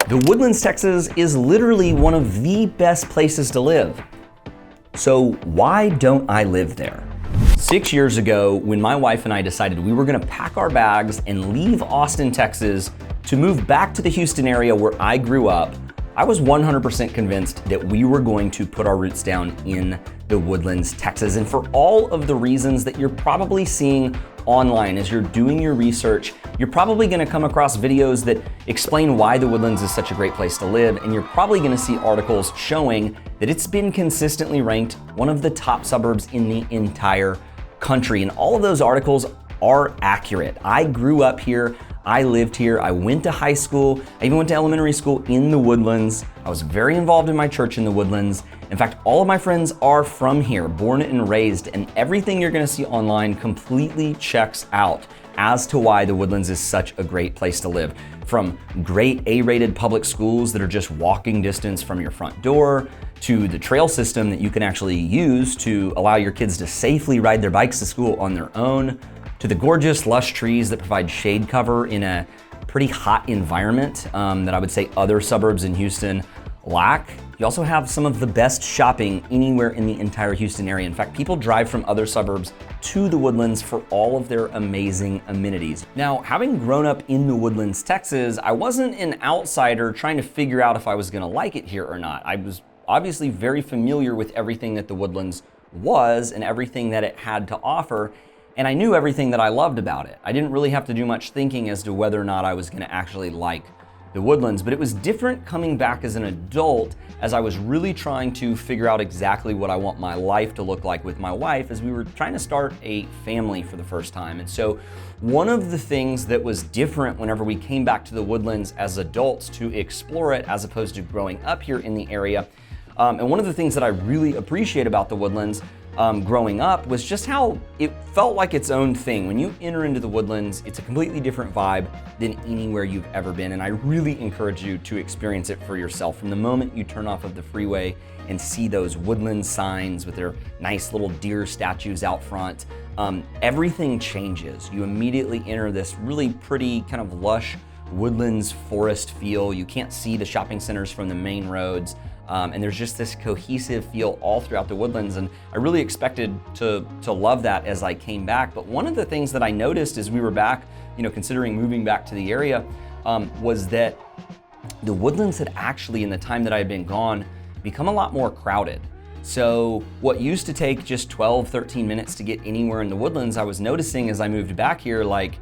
The Woodlands, Texas is literally one of the best places to live. So why don't I live there? 6 years ago, when my wife and I decided we were gonna pack our bags and leave Austin, Texas to move back to the Houston area where I grew up, I was 100% convinced that we were going to put our roots down in the Woodlands, Texas. And for all of the reasons that you're probably seeing online as you're doing your research, you're probably gonna come across videos that explain why the Woodlands is such a great place to live, and you're probably gonna see articles showing that it's been consistently ranked one of the top suburbs in the entire country. And all of those articles are accurate. I grew up here, I lived here, I went to high school, I even went to elementary school in the Woodlands. I was very involved in my church in the Woodlands. In fact, all of my friends are from here, born and raised, and everything you're gonna see online completely checks out as to why the Woodlands is such a great place to live. From great A-rated public schools that are just walking distance from your front door, to the trail system that you can actually use to allow your kids to safely ride their bikes to school on their own, to the gorgeous lush trees that provide shade cover in a pretty hot environment that I would say other suburbs in Houston lack. You also have some of the best shopping anywhere in the entire Houston area. In fact, people drive from other suburbs to the Woodlands for all of their amazing amenities. Now, having grown up in the Woodlands, Texas, I wasn't an outsider trying to figure out if I was gonna like it here or not. I was obviously very familiar with everything that the Woodlands was and everything that it had to offer, and I knew everything that I loved about it. I didn't really have to do much thinking as to whether or not I was gonna actually like the Woodlands, but it was different coming back as an adult as I was really trying to figure out exactly what I want my life to look like with my wife as we were trying to start a family for the first time. And so one of the things that was different whenever we came back to the Woodlands as adults to explore it as opposed to growing up here in the area, and one of the things that I really appreciate about the Woodlands growing up was just how it felt like its own thing. When you enter into the Woodlands, it's a completely different vibe than anywhere you've ever been. And I really encourage you to experience it for yourself. From the moment you turn off of the freeway and see those Woodlands signs with their nice little deer statues out front, everything changes. You immediately enter this really pretty kind of lush Woodlands forest feel. You can't see the shopping centers from the main roads. And there's just this cohesive feel all throughout the Woodlands, and I really expected to love that as I came back. But one of the things that I noticed as we were back, considering moving back to the area, was that the Woodlands had actually, in the time that I had been gone, become a lot more crowded. So what used to take just 12, 13 minutes to get anywhere in the Woodlands, I was noticing as I moved back here, like,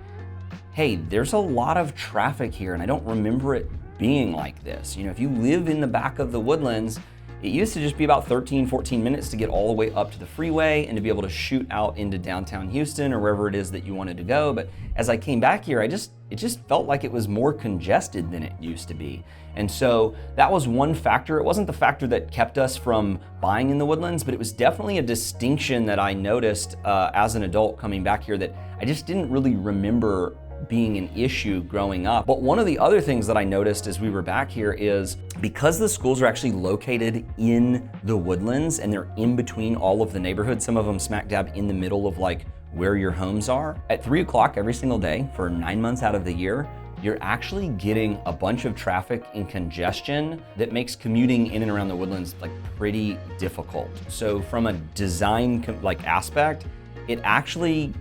hey, there's a lot of traffic here, and I don't remember it being like this. If you live in the back of the Woodlands, it used to just be about 13, 14 minutes to get all the way up to the freeway and to be able to shoot out into downtown Houston or wherever it is that you wanted to go. But as I came back here, it just felt like it was more congested than it used to be. And so that was one factor. It wasn't the factor that kept us from buying in the Woodlands, but it was definitely a distinction that I noticed as an adult coming back here that I just didn't really remember being an issue growing up. But one of the other things that I noticed as we were back here is because the schools are actually located in the Woodlands and they're in between all of the neighborhoods, some of them smack dab in the middle of like where your homes are, at 3 o'clock every single day for 9 months out of the year, you're actually getting a bunch of traffic and congestion that makes commuting in and around the Woodlands like pretty difficult. So from a design aspect, it actually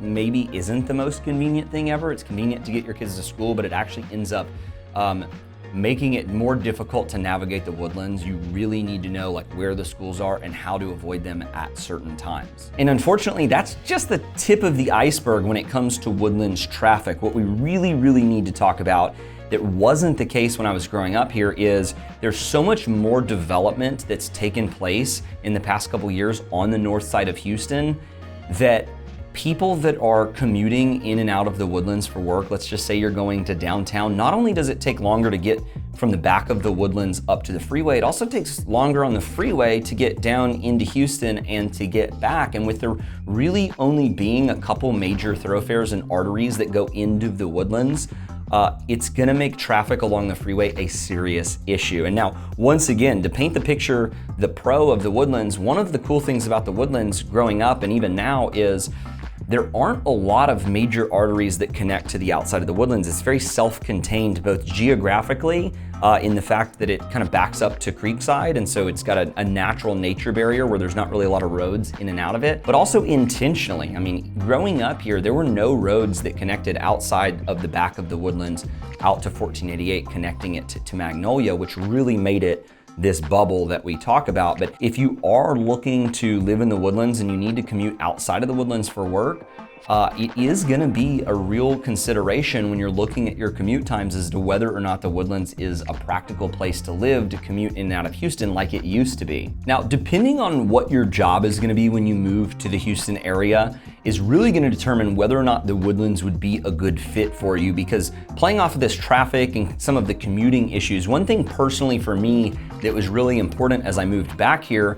maybe isn't the most convenient thing ever. It's convenient to get your kids to school, but it actually ends up making it more difficult to navigate the Woodlands. You really need to know like where the schools are and how to avoid them at certain times. And unfortunately, that's just the tip of the iceberg when it comes to Woodlands traffic. What we really need to talk about that wasn't the case when I was growing up here is there's so much more development that's taken place in the past couple years on the north side of Houston that people that are commuting in and out of the Woodlands for work, let's just say you're going to downtown, not only does it take longer to get from the back of the Woodlands up to the freeway, it also takes longer on the freeway to get down into Houston and to get back. And with there really only being a couple major thoroughfares and arteries that go into the Woodlands, it's gonna make traffic along the freeway a serious issue. And now, once again, to paint the picture, the pro of the Woodlands, one of the cool things about the Woodlands growing up and even now is there aren't a lot of major arteries that connect to the outside of the Woodlands. It's very self-contained, both geographically, in the fact that it kind of backs up to Creekside, and so it's got a natural nature barrier where there's not really a lot of roads in and out of it, but also intentionally. I mean, growing up here, there were no roads that connected outside of the back of the Woodlands out to 1488, connecting it to Magnolia, which really made it this bubble that we talk about. But if you are looking to live in the Woodlands and you need to commute outside of the Woodlands for work, it is gonna be a real consideration when you're looking at your commute times as to whether or not the Woodlands is a practical place to live to commute in and out of Houston like it used to be. Now, depending on what your job is gonna be when you move to the Houston area is really gonna determine whether or not the Woodlands would be a good fit for you, because playing off of this traffic and some of the commuting issues, one thing personally for me that was really important as I moved back here,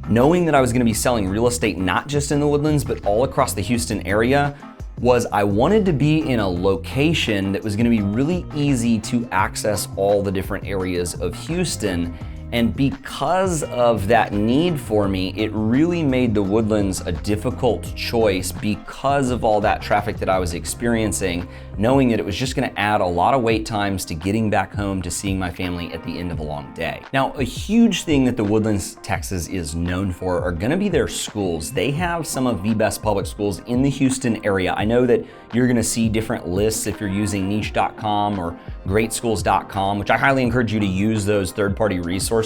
knowing that I was gonna be selling real estate not just in the Woodlands, but all across the Houston area, was I wanted to be in a location that was gonna be really easy to access all the different areas of Houston. And because of that need for me, it really made the Woodlands a difficult choice because of all that traffic that I was experiencing, knowing that it was just gonna add a lot of wait times to getting back home to seeing my family at the end of a long day. Now, a huge thing that the Woodlands, Texas is known for are gonna be their schools. They have some of the best public schools in the Houston area. I know that you're gonna see different lists if you're using niche.com or greatschools.com, which I highly encourage you to use those third-party resources.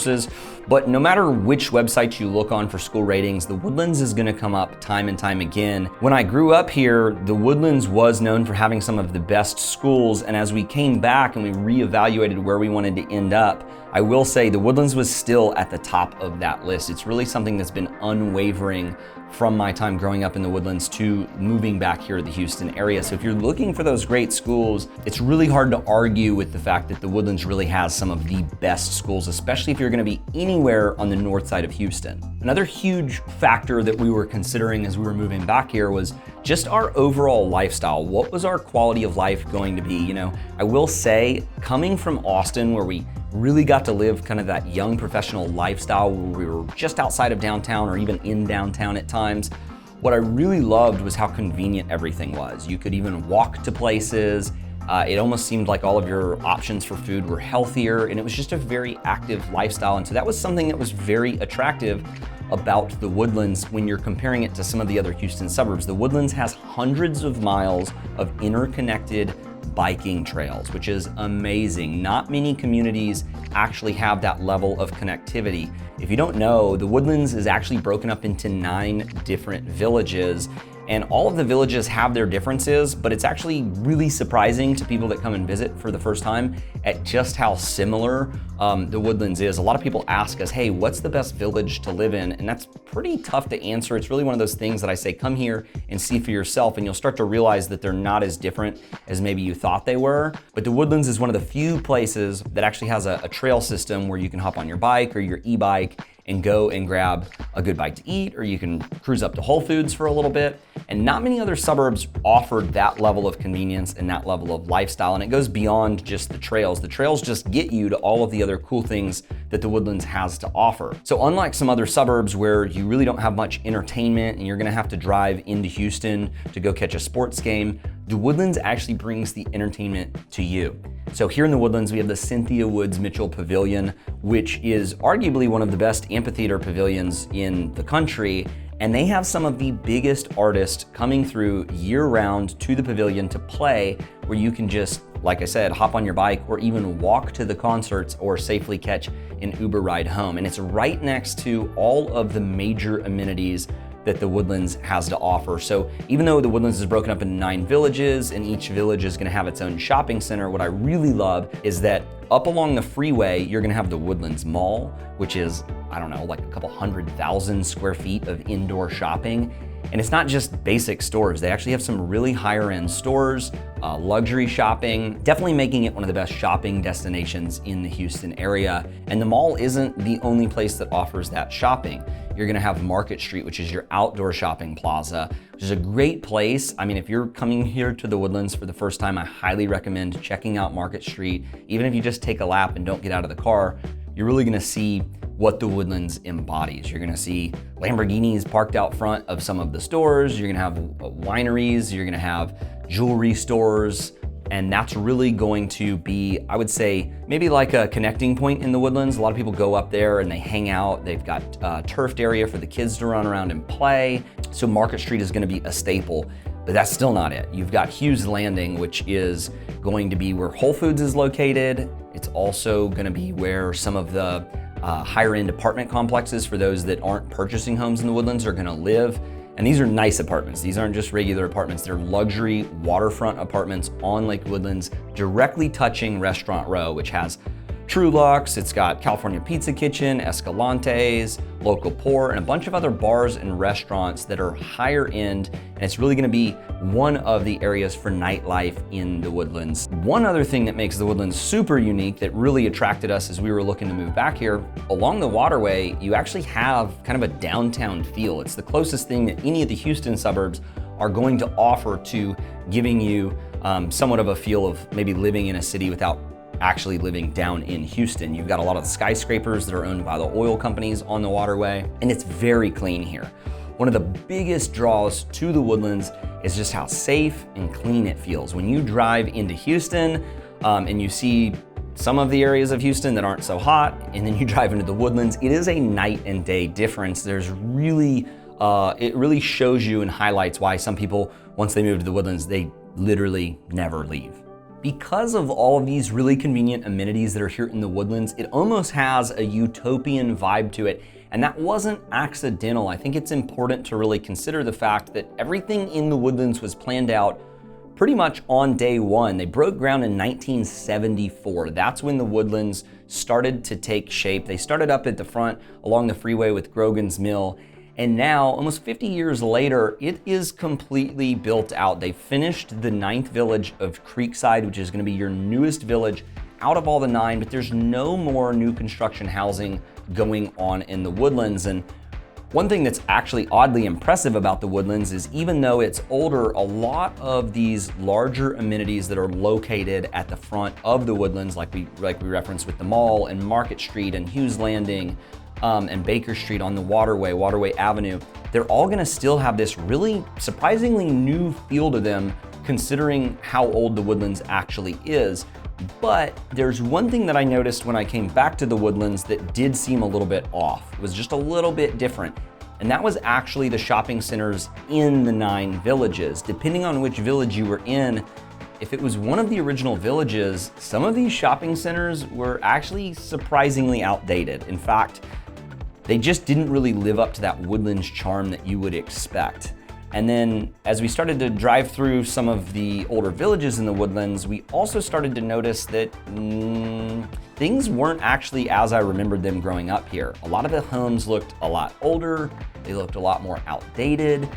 But no matter which website you look on for school ratings, the Woodlands is gonna come up time and time again. When I grew up here, the Woodlands was known for having some of the best schools, and as we came back and we reevaluated where we wanted to end up, I will say the Woodlands was still at the top of that list. It's really something that's been unwavering from my time growing up in the Woodlands to moving back here to the Houston area. So if you're looking for those great schools, it's really hard to argue with the fact that the Woodlands really has some of the best schools, especially if you're gonna be anywhere on the north side of Houston. Another huge factor that we were considering as we were moving back here was just our overall lifestyle. What was our quality of life going to be? You know, I will say, coming from Austin, where we really got to live kind of that young professional lifestyle where we were just outside of downtown or even in downtown at times, what I really loved was how convenient everything was. You could even walk to places. It almost seemed like all of your options for food were healthier, and it was just a very active lifestyle. And so that was something that was very attractive about the Woodlands when you're comparing it to some of the other Houston suburbs. The Woodlands has hundreds of miles of interconnected biking trails, which is amazing. Not many communities actually have that level of connectivity. If you don't know, the Woodlands is actually broken up into 9 different villages, and all of the villages have their differences, but it's actually really surprising to people that come and visit for the first time at just how similar the Woodlands is. A lot of people ask us, hey, what's the best village to live in? And that's pretty tough to answer. It's really one of those things that I say, come here and see for yourself, and you'll start to realize that they're not as different as maybe you thought they were. But the Woodlands is one of the few places that actually has a trail system where you can hop on your bike or your e-bike and go and grab a good bite to eat, or you can cruise up to Whole Foods for a little bit. And not many other suburbs offer that level of convenience and that level of lifestyle, and it goes beyond just the trails. The trails just get you to all of the other cool things that the Woodlands has to offer. So unlike some other suburbs where you really don't have much entertainment and you're gonna have to drive into Houston to go catch a sports game, the Woodlands actually brings the entertainment to you. So here in the Woodlands, we have the Cynthia Woods Mitchell Pavilion, which is arguably one of the best amphitheater pavilions in the country. And they have some of the biggest artists coming through year-round to the pavilion to play, where you can just, like I said, hop on your bike or even walk to the concerts or safely catch an Uber ride home. And it's right next to all of the major amenities that the Woodlands has to offer. So even though the Woodlands is broken up into 9 villages and each village is gonna have its own shopping center, what I really love is that up along the freeway, you're gonna have the Woodlands Mall, which is, I don't know, like a couple 100,000 square feet of indoor shopping. And it's not just basic stores. They actually have some really higher end stores, luxury shopping, definitely making it one of the best shopping destinations in the Houston area. And the mall isn't the only place that offers that shopping. You're gonna have Market Street, which is your outdoor shopping plaza, which is a great place. I mean, if you're coming here to the Woodlands for the first time, I highly recommend checking out Market Street. Even if you just take a lap and don't get out of the car, you're really gonna see what the Woodlands embodies. You're gonna see Lamborghinis parked out front of some of the stores, you're gonna have wineries, you're gonna have jewelry stores, and that's really going to be, I would say, maybe like a connecting point in the Woodlands. A lot of people go up there and they hang out. They've got a turfed area for the kids to run around and play. So Market Street is gonna be a staple, but that's still not it. You've got Hughes Landing, which is going to be where Whole Foods is located. It's also gonna be where some of the higher end apartment complexes for those that aren't purchasing homes in the Woodlands are gonna live. And these are nice apartments. These aren't just regular apartments. They're luxury waterfront apartments on Lake Woodlands, directly touching Restaurant Row, which has True Luxe, it's got California Pizza Kitchen, Escalante's, Local Pour, and a bunch of other bars and restaurants that are higher end, and it's really gonna be one of the areas for nightlife in the Woodlands. One other thing that makes the Woodlands super unique that really attracted us as we were looking to move back here, along the waterway, you actually have kind of a downtown feel. It's the closest thing that any of the Houston suburbs are going to offer to giving you somewhat of a feel of maybe living in a city without actually living down in Houston. You've got a lot of skyscrapers that are owned by the oil companies on the waterway, and it's very clean here. One of the biggest draws to the Woodlands is just how safe and clean it feels. When you drive into Houston and you see some of the areas of Houston that aren't so hot, and then you drive into the Woodlands, it is a night and day difference. There's really, it really shows you and highlights why some people, once they move to the Woodlands, they literally never leave. Because of all of these really convenient amenities that are here in the Woodlands, it almost has a utopian vibe to it. And that wasn't accidental. I think it's important to really consider the fact that everything in the Woodlands was planned out pretty much on day one. They broke ground in 1974. That's when the Woodlands started to take shape. They started up at the front along the freeway with Grogan's Mill. And now, almost 50 years later, it is completely built out. They finished the 9th village of Creekside, which is gonna be your newest village out of all the 9, but there's no more new construction housing going on in the Woodlands. And one thing that's actually oddly impressive about the Woodlands is even though it's older, a lot of these larger amenities that are located at the front of the Woodlands, like we referenced with the mall and Market Street and Hughes Landing, and Baker Street on the Waterway Avenue, they're all gonna still have this really surprisingly new feel to them considering how old the Woodlands actually is. But there's one thing that I noticed when I came back to the Woodlands that did seem a little bit off. It was just a little bit different. And that was actually the shopping centers in the 9 villages. Depending on which village you were in, if it was one of the original villages, some of these shopping centers were actually surprisingly outdated. In fact, they just didn't really live up to that Woodlands charm that you would expect. And then as we started to drive through some of the older villages in the Woodlands, we also started to notice that things weren't actually as I remembered them growing up here. A lot of the homes looked a lot older, they looked a lot more outdated.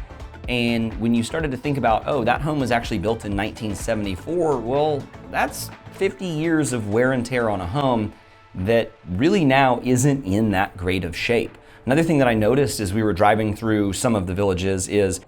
And when you started to think about, oh, that home was actually built in 1974, well, that's 50 years of wear and tear on a home that really now isn't in that great of shape. Another thing that I noticed as we were driving through some of the villages is,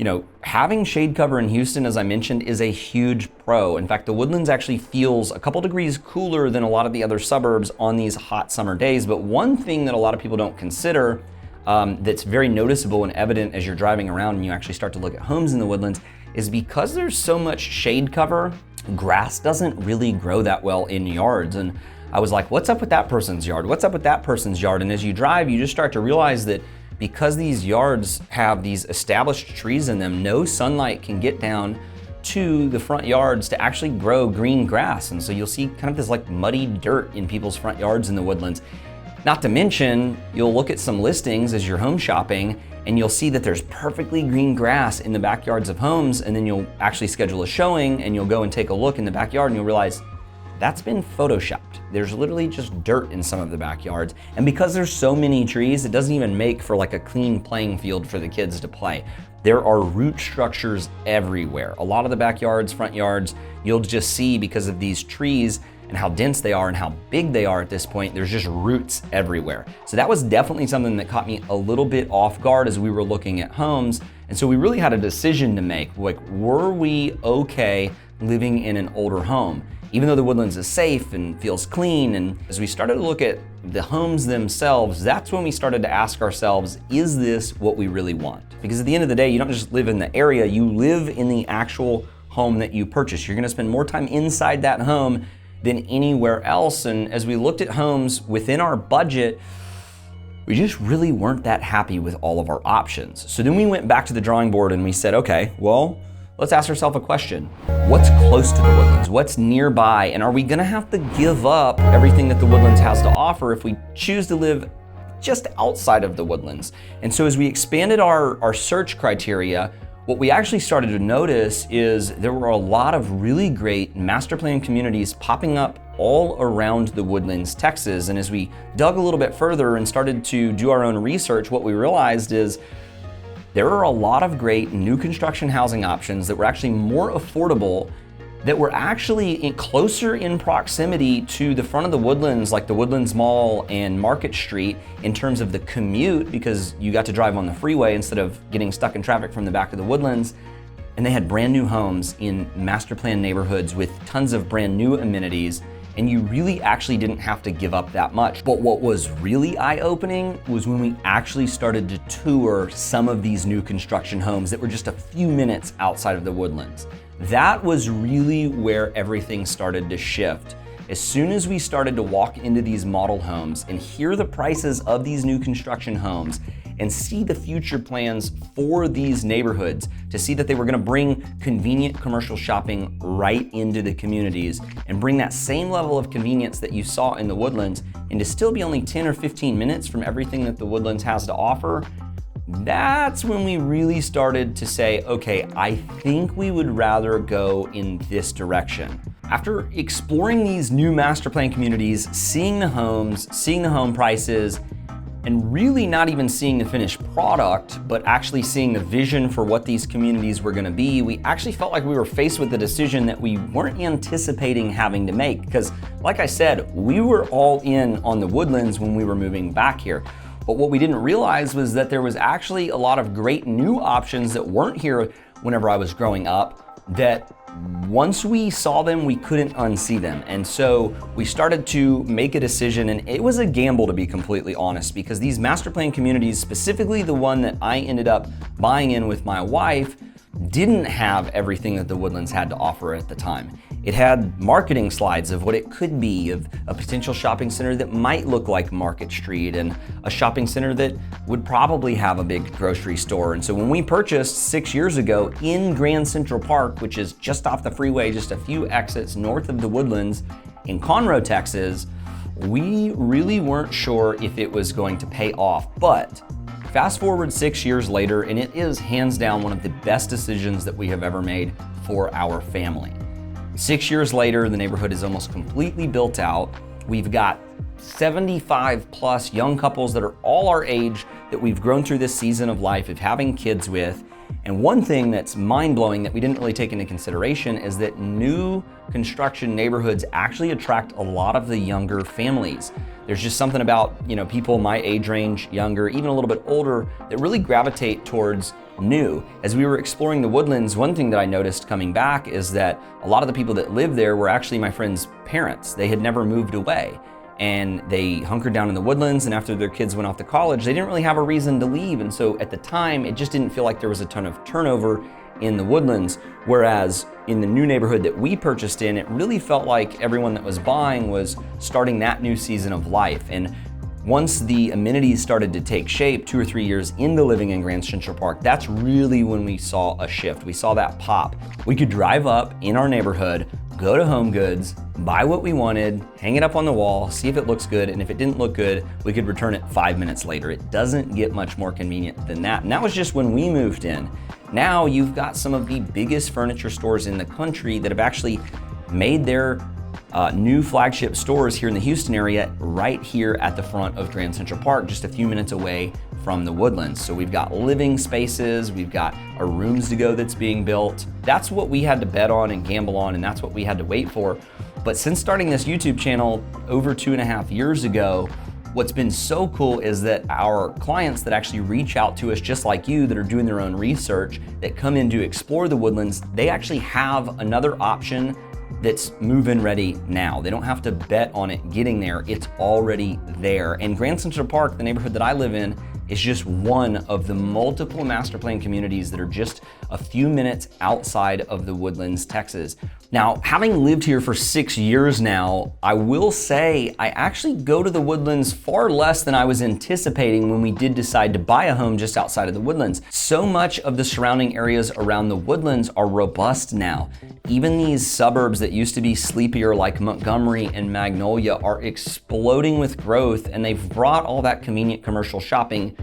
having shade cover in Houston, as I mentioned, is a huge pro. In fact, the Woodlands actually feels a couple degrees cooler than a lot of the other suburbs on these hot summer days. But one thing that a lot of people don't consider that's very noticeable and evident as you're driving around and you actually start to look at homes in the Woodlands is because there's so much shade cover, grass doesn't really grow that well in yards. And I was like, what's up with that person's yard? What's up with that person's yard? And as you drive, you just start to realize that because these yards have these established trees in them, no sunlight can get down to the front yards to actually grow green grass. And so you'll see kind of this like muddy dirt in people's front yards in the Woodlands. Not to mention, you'll look at some listings as you're home shopping and you'll see that there's perfectly green grass in the backyards of homes, and then you'll actually schedule a showing and you'll go and take a look in the backyard and you'll realize that's been photoshopped. There's literally just dirt in some of the backyards. And because there's so many trees, it doesn't even make for like a clean playing field for the kids to play. There are root structures everywhere. A lot of the backyards, front yards, you'll just see because of these trees and how dense they are and how big they are at this point, there's just roots everywhere. So that was definitely something that caught me a little bit off guard as we were looking at homes. And so we really had a decision to make. Like, were we okay living in an older home. Even though the Woodlands is safe and feels clean, and as we started to look at the homes themselves, that's when we started to ask ourselves, is this what we really want? Because at the end of the day, you don't just live in the area, you live in the actual home that you purchase. You're gonna spend more time inside that home than anywhere else. And as we looked at homes within our budget, we just really weren't that happy with all of our options. So then we went back to the drawing board and we said, okay, well, let's ask ourselves a question. What's close to the Woodlands? What's nearby? And are we gonna have to give up everything that the Woodlands has to offer if we choose to live just outside of the Woodlands? And so as we expanded our search criteria, what we actually started to notice is there were a lot of really great master plan communities popping up all around the Woodlands, Texas. And as we dug a little bit further and started to do our own research, what we realized is there are a lot of great new construction housing options that were actually more affordable, that were actually closer in proximity to the front of the Woodlands, like the Woodlands Mall and Market Street, in terms of the commute, because you got to drive on the freeway instead of getting stuck in traffic from the back of the Woodlands. And they had brand new homes in master plan neighborhoods with tons of brand new amenities, and you really actually didn't have to give up that much. But what was really eye-opening was when we actually started to tour some of these new construction homes that were just a few minutes outside of the Woodlands. That was really where everything started to shift. As soon as we started to walk into these model homes and hear the prices of these new construction homes and see the future plans for these neighborhoods, to see that they were gonna bring convenient commercial shopping right into the communities and bring that same level of convenience that you saw in the Woodlands, and to still be only 10 or 15 minutes from everything that the Woodlands has to offer, that's when we really started to say, okay, I think we would rather go in this direction. After exploring these new master plan communities, seeing the homes, seeing the home prices, and really not even seeing the finished product, but actually seeing the vision for what these communities were gonna be, we actually felt like we were faced with a decision that we weren't anticipating having to make. Because like I said, we were all in on the Woodlands when we were moving back here. But what we didn't realize was that there was actually a lot of great new options that weren't here whenever I was growing up, that once we saw them, we couldn't unsee them. And so we started to make a decision, and it was a gamble, to be completely honest, because these master plan communities, specifically the one that I ended up buying in with my wife, didn't have everything that the Woodlands had to offer at the time. It had marketing slides of what it could be, of a potential shopping center that might look like Market Street, and a shopping center that would probably have a big grocery store. And so when we purchased 6 years ago in Grand Central Park, which is just off the freeway, just a few exits north of the Woodlands in Conroe, Texas, we really weren't sure if it was going to pay off. But fast forward 6 years later, and it is hands down one of the best decisions that we have ever made for our family. 6 years later, the neighborhood is almost completely built out. We've got 75 plus young couples that are all our age that we've grown through this season of life of having kids with. And one thing that's mind-blowing that we didn't really take into consideration is that new construction neighborhoods actually attract a lot of the younger families. There's just something about, people my age range, younger, even a little bit older, that really gravitate towards new. As we were exploring the Woodlands, one thing that I noticed coming back is that a lot of the people that lived there were actually my friends' parents. They had never moved away, and they hunkered down in the Woodlands, and after their kids went off to college, they didn't really have a reason to leave. And so at the time, it just didn't feel like there was a ton of turnover in the Woodlands. Whereas in the new neighborhood that we purchased in, it really felt like everyone that was buying was starting that new season of life. And once the amenities started to take shape 2 or 3 years into living in Grand Central Park, that's really when we saw a shift. We saw that pop. We could drive up in our neighborhood, go to Home Goods, buy what we wanted, hang it up on the wall, see if it looks good, and if it didn't look good, we could return it 5 minutes later. It doesn't get much more convenient than that. And that was just when we moved in. Now you've got some of the biggest furniture stores in the country that have actually made their new flagship stores here in the Houston area right here at the front of Grand Central Park, just a few minutes away from the Woodlands. So we've got living spaces, we've got a rooms to go that's being built. That's what we had to bet on and gamble on, and that's what we had to wait for. But since starting this YouTube channel over 2.5 years ago, What's been so cool is that our clients that actually reach out to us, just like you, that are doing their own research, that come in to explore the Woodlands, they actually have another option that's move-in ready now. They don't have to bet on it getting there. It's already there. And Grand Central Park, the neighborhood that I live in, is just one of the multiple master plan communities that are just a few minutes outside of the Woodlands, Texas. Now, having lived here for 6 years now, I will say I actually go to the Woodlands far less than I was anticipating when we did decide to buy a home just outside of the Woodlands. So much of the surrounding areas around the Woodlands are robust now. Even these suburbs that used to be sleepier like Montgomery and Magnolia are exploding with growth, and they've brought all that convenient commercial shopping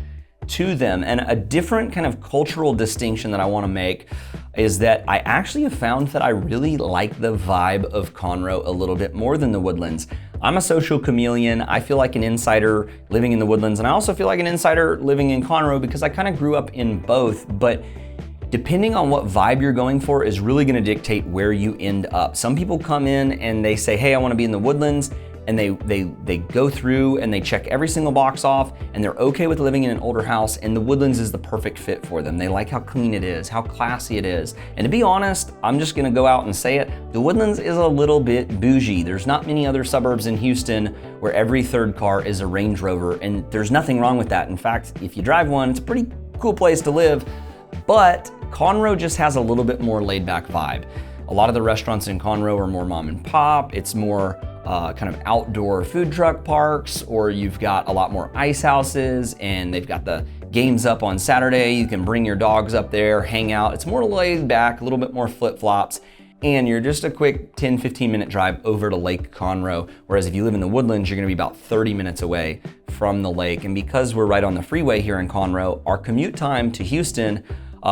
to them. And a different kind of cultural distinction that I want to make is that I actually have found that I really like the vibe of Conroe a little bit more than the Woodlands. I'm a social chameleon. I feel like an insider living in the Woodlands, and I also feel like an insider living in Conroe because I kind of grew up in both. But depending on what vibe you're going for is really going to dictate where you end up. Some people come in and they say, hey, I want to be in the Woodlands, and they go through and they check every single box off, and they're okay with living in an older house, and the Woodlands is the perfect fit for them. They like how clean it is, how classy it is. And to be honest, I'm just gonna go out and say it, the Woodlands is a little bit bougie. There's not many other suburbs in Houston where every third car is a Range Rover, and there's nothing wrong with that. In fact, if you drive one, it's a pretty cool place to live, but Conroe just has a little bit more laid back vibe. A lot of the restaurants in Conroe are more mom and pop. It's more kind of outdoor food truck parks, or you've got a lot more ice houses, and they've got the games up on Saturday. You can bring your dogs up there, hang out. It's more laid back, a little bit more flip-flops, and you're just a quick 10-15 minute drive over to Lake Conroe. Whereas if you live in the Woodlands, you're gonna be about 30 minutes away from the lake. And because we're right on the freeway here in Conroe, our commute time to Houston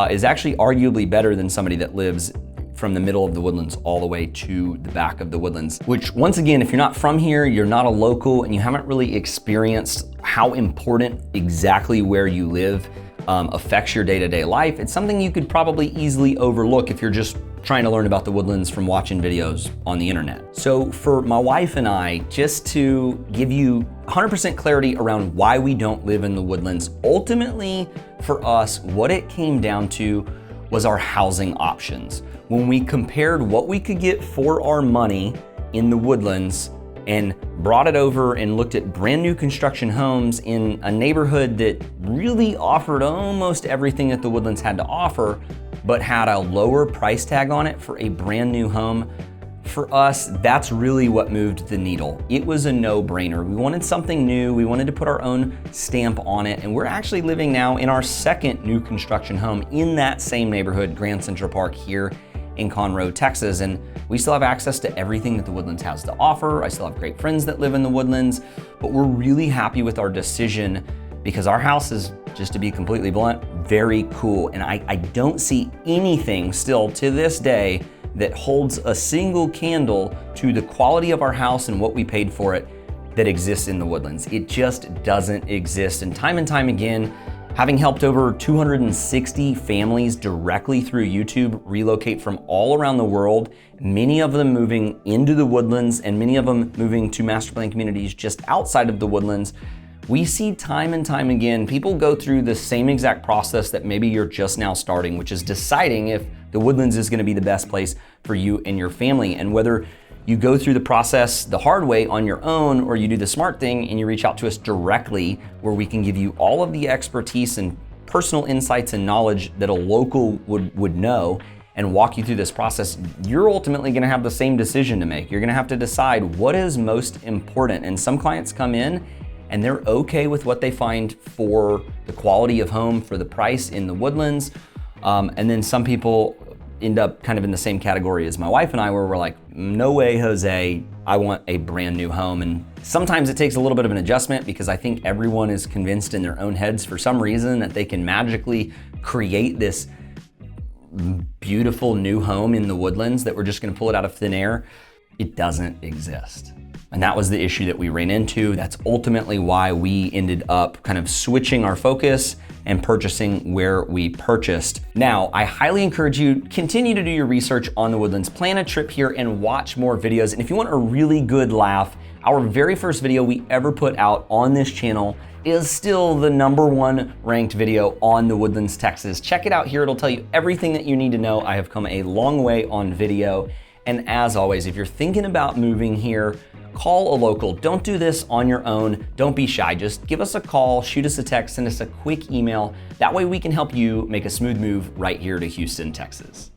is actually arguably better than somebody that lives from the middle of the Woodlands all the way to the back of the Woodlands, which once again, if you're not from here, you're not a local, and you haven't really experienced how important exactly where you live affects your day-to-day life, it's something you could probably easily overlook if you're just trying to learn about the Woodlands from watching videos on the internet. So for my wife and I, just to give you 100% clarity around why we don't live in the Woodlands, ultimately for us, what it came down to was our housing options. When we compared what we could get for our money in the Woodlands and brought it over and looked at brand new construction homes in a neighborhood that really offered almost everything that the Woodlands had to offer, but had a lower price tag on it for a brand new home, for us, that's really what moved the needle. It was a no-brainer. We wanted something new. We wanted to put our own stamp on it. And we're actually living now in our second new construction home in that same neighborhood, Grand Central Park, here in Conroe, Texas. And we still have access to everything that the Woodlands has to offer. I still have great friends that live in the Woodlands, but we're really happy with our decision because our house is, just to be completely blunt, very cool. And I don't see anything still to this day that holds a single candle to the quality of our house and what we paid for it that exists in the Woodlands. It just doesn't exist. And time again, having helped over 260 families directly through YouTube relocate from all around the world, many of them moving into the Woodlands and many of them moving to master plan communities just outside of the Woodlands, we see time and time again, people go through the same exact process that maybe you're just now starting, which is deciding if the Woodlands is gonna be the best place for you and your family. And whether you go through the process the hard way on your own, or you do the smart thing and you reach out to us directly, where we can give you all of the expertise and personal insights and knowledge that a local would know and walk you through this process, you're ultimately gonna have the same decision to make. You're gonna have to decide what is most important. And some clients come in and they're okay with what they find for the quality of home, for the price in the Woodlands. And then some people end up kind of in the same category as my wife and I, where we're like, no way, Jose, I want a brand new home. And sometimes it takes a little bit of an adjustment because I think everyone is convinced in their own heads for some reason that they can magically create this beautiful new home in the Woodlands, that we're just gonna pull it out of thin air. It doesn't exist. And that was the issue that we ran into. That's ultimately why we ended up kind of switching our focus and purchasing where we purchased. Now, I highly encourage you, continue to do your research on the Woodlands, plan a trip here and watch more videos. And if you want a really good laugh, our very first video we ever put out on this channel is still the #1 ranked video on the Woodlands, Texas. Check it out here, it'll tell you everything that you need to know. I have come a long way on video. And as always, if you're thinking about moving here, call a local. Don't do this on your own. Don't be shy. Just give us a call, shoot us a text, send us a quick email. That way we can help you make a smooth move right here to Houston, Texas.